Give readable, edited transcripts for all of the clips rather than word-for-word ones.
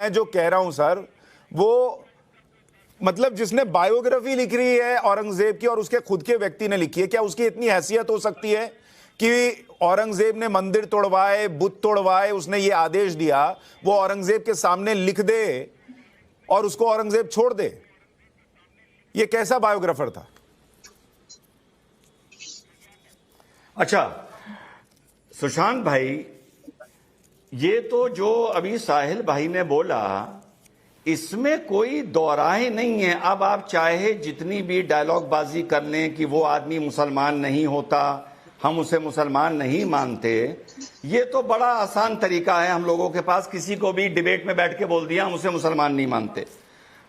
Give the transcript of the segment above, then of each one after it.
मैं जो कह रहा हूं सर, वो मतलब जिसने बायोग्राफी लिख रही है औरंगजेब की और उसके खुद के व्यक्ति ने लिखी है, क्या उसकी इतनी हैसियत हो सकती है कि औरंगजेब ने मंदिर तोड़वाए, बुत तोड़वाए, उसने ये आदेश दिया, वो औरंगजेब के सामने लिख दे और उसको औरंगजेब छोड़ दे? ये कैसा बायोग्राफर था? अच्छा सुशांत भाई, ये तो जो अभी साहिल भाई ने बोला, इसमें कोई दोराहे नहीं है। अब आप चाहे जितनी भी डायलॉग बाजी कर लें कि वो आदमी मुसलमान नहीं होता, हम उसे मुसलमान नहीं मानते, ये तो बड़ा आसान तरीका है हम लोगों के पास। किसी को भी डिबेट में बैठ के बोल दिया हम उसे मुसलमान नहीं मानते।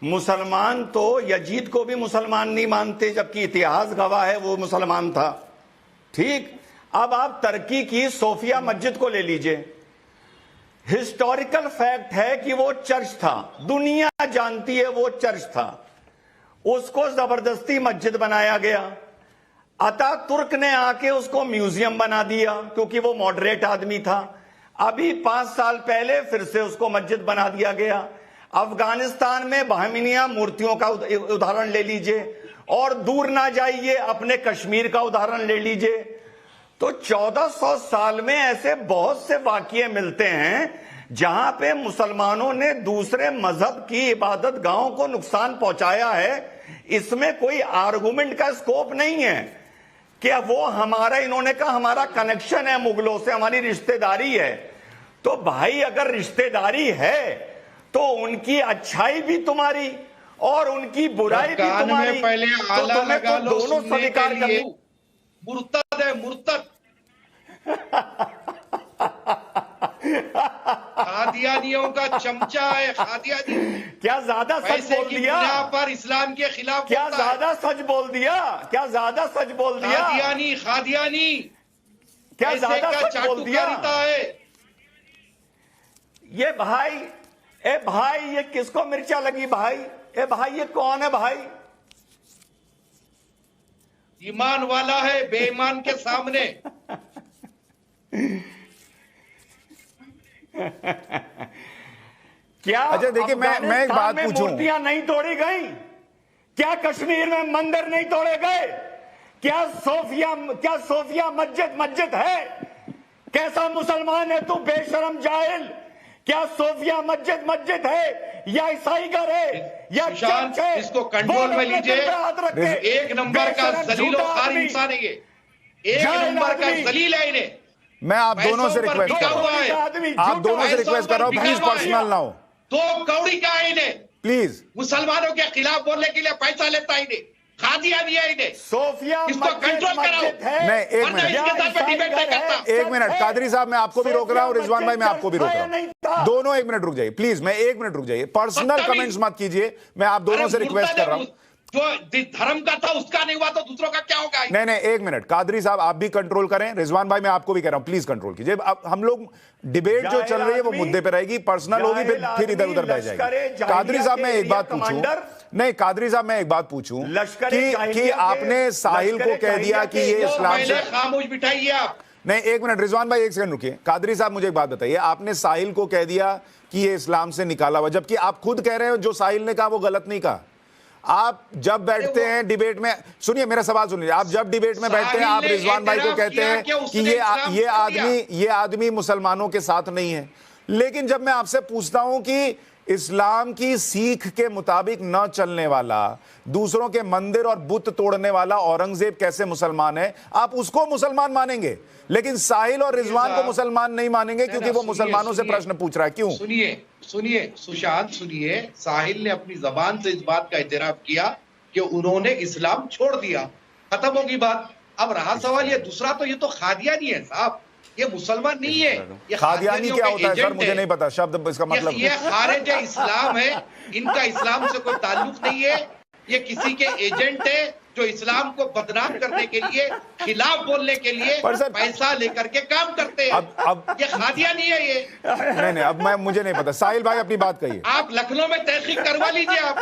मुसलमान तो यजीद को भी मुसलमान नहीं मानते, जबकि इतिहास गवाह है वो मुसलमान था। ठीक, अब आप तुर्की की सोफिया मस्जिद को ले लीजिए। हिस्टोरिकल फैक्ट है कि वो चर्च था, दुनिया जानती है वो चर्च था, उसको जबरदस्ती मस्जिद बनाया गया। अतातुर्क ने आके उसको म्यूजियम बना दिया क्योंकि वो मॉडरेट आदमी था। अभी 5 साल पहले फिर से उसको मस्जिद बना दिया गया। अफगानिस्तान में बहमिनिया मूर्तियों का उदाहरण ले लीजिए, और दूर ना जाइए अपने कश्मीर का उदाहरण ले लीजिए। तो 1400 साल में ऐसे बहुत से वाकये मिलते हैं जहां पे मुसलमानों ने दूसरे मजहब की इबादत गाहों को नुकसान पहुंचाया है। इसमें कोई आर्गुमेंट का स्कोप नहीं है कि वो हमारा, इन्होंने कहा हमारा कनेक्शन है मुगलों से, हमारी रिश्तेदारी है। तो भाई अगर रिश्तेदारी है तो उनकी अच्छाई भी तुम्हारी और उनकी बुराई भी तुम्हारी, तो तुम्हें तो दोनों स्वीकार करनी। मुर्तद है, मुर्तद। खादियानियों का चमचा है, खादियानी। क्या ज्यादा सच बोल दिया? पर इस्लाम के खिलाफ क्या ज्यादा सच बोल दिया? क्या ज्यादा सच बोल दिया? खादियानी, खादियानी क्या ज्यादा सच बोल दिया? है ये भाई, ए भाई, ये किसको मिर्चा लगी भाई? ए भाई, ये कौन है भाई? ईमान वाला है बेईमान के सामने। क्या अच्छा देखिए, मैं एक बात पूछूं, मूर्तियां नहीं तोड़ी गई? क्या कश्मीर में मंदिर नहीं तोड़े गए? क्या सोफिया मस्जिद है? कैसा मुसलमान है तू बेशरम जाहिल? क्या सोफिया मस्जिद है या ईसाई घर है या चर्च है? इसको कंट्रोल में लीजिए। एक नंबर का जलील और खार इंसान है ये, एक नंबर का जलील है इन्हें। मैं आप दोनों से रिक्वेस्ट कर रहा हूं, आप दोनों से रिक्वेस्ट कर रहा हूं, प्लीज पर्सनल ना हो। 2 कौड़ी का है इन्हें, प्लीज। मुसलमानों के खिलाफ बोलने के लिए पैसा लेता है इन्हें, खादिया दिया इन्हें। सोफिया इसको कंट्रोल कराओ। नहीं, एक मिनट कादरी साहब, मैं आपको भी रोक रहा हूं, रिजवान भाई मैं आपको भी रोक रहा हूं। दोनों 1 मिनट रुक जाइए प्लीज। मैं 1 मिनट रुक जाइए, पर्सनल कमेंट्स मत कीजिए, मैं आप दोनों से रिक्वेस्ट कर रहा हूं। जो धर्म का था उसका नहीं हुआ तो दूसरों का क्या होगा? नहीं, 1 मिनट कादरी साहब, आप भी कंट्रोल करें। रिजवान भाई मैं आपको भी कह रहा हूं, प्लीज कंट्रोल कीजिए। अब हम लोग डिबेट जो चल रही है वो मुद्दे पे रहेगी, पर्सनल होगी फिर इधर उधर बह जाएगी। कादरी साहब मैं एक बात पूछूं, नहीं कादरी साहब मैं एक बात पूछूं कि आपने साहिल को कह दिया कि ये इस्लाम से, खामोश बिठाइए आप। नहीं 1 मिनट रिजवान भाई 1 सेकंड रुकिए। कादरी साहब मुझे एक बात बताइए, आपने साहिल को कह दिया कि ये इस्लाम से निकाला हुआ, जबकि आप खुद कह रहे हो जो साहिल ने कहा वो गलत नहीं कहा। आप जब बैठते हैं डिबेट में, सुनिए मेरा सवाल सुनिए, आप जब डिबेट में बैठते हैं आप रिजवान भाई को कहते हैं कि ये आदमी मुसलमानों के साथ नहीं है। लेकिन जब मैं आपसे पूछता हूं कि इस्लाम की सीख के मुताबिक न चलने वाला, दूसरों के मंदिर और बुत तोड़ने वाला औरंगजेब कैसे मुसलमान है, आप उसको मुसलमान मानेंगे, लेकिन साहिल और रिजवान को मुसलमान नहीं मानेंगे क्योंकि वो मुसलमानों से प्रश्न पूछ रहा है। क्यों? सुनिए सुशांत, सुनिए। साहिल ने अपनी जबान से इस बात का इतराफ किया कि उन्होंने इस्लाम छोड़ दिया, खत्म होगी बात। अब रहा सवाल ये दूसरा, तो ये तो खादियानी है साहब, ये मुसलमान नहीं है। ये खादियानी क्या होता है सर? मुझे नहीं पता शब्द इसका मतलब। ये खारिज इस्लाम है, इनका इस्लाम से कोई ताल्लुक नहीं है। ये किसी के एजेंट है जो इस्लाम को बदनाम करने के लिए, खिलाफ बोलने के लिए पैसा लेकर के काम करते हैं। अब ये खादियानी है ये। नहीं, अब मुझे नहीं पता। साहिल भाई अपनी बात कहिए। आप लखनऊ में तहकीक करवा लीजिए आप।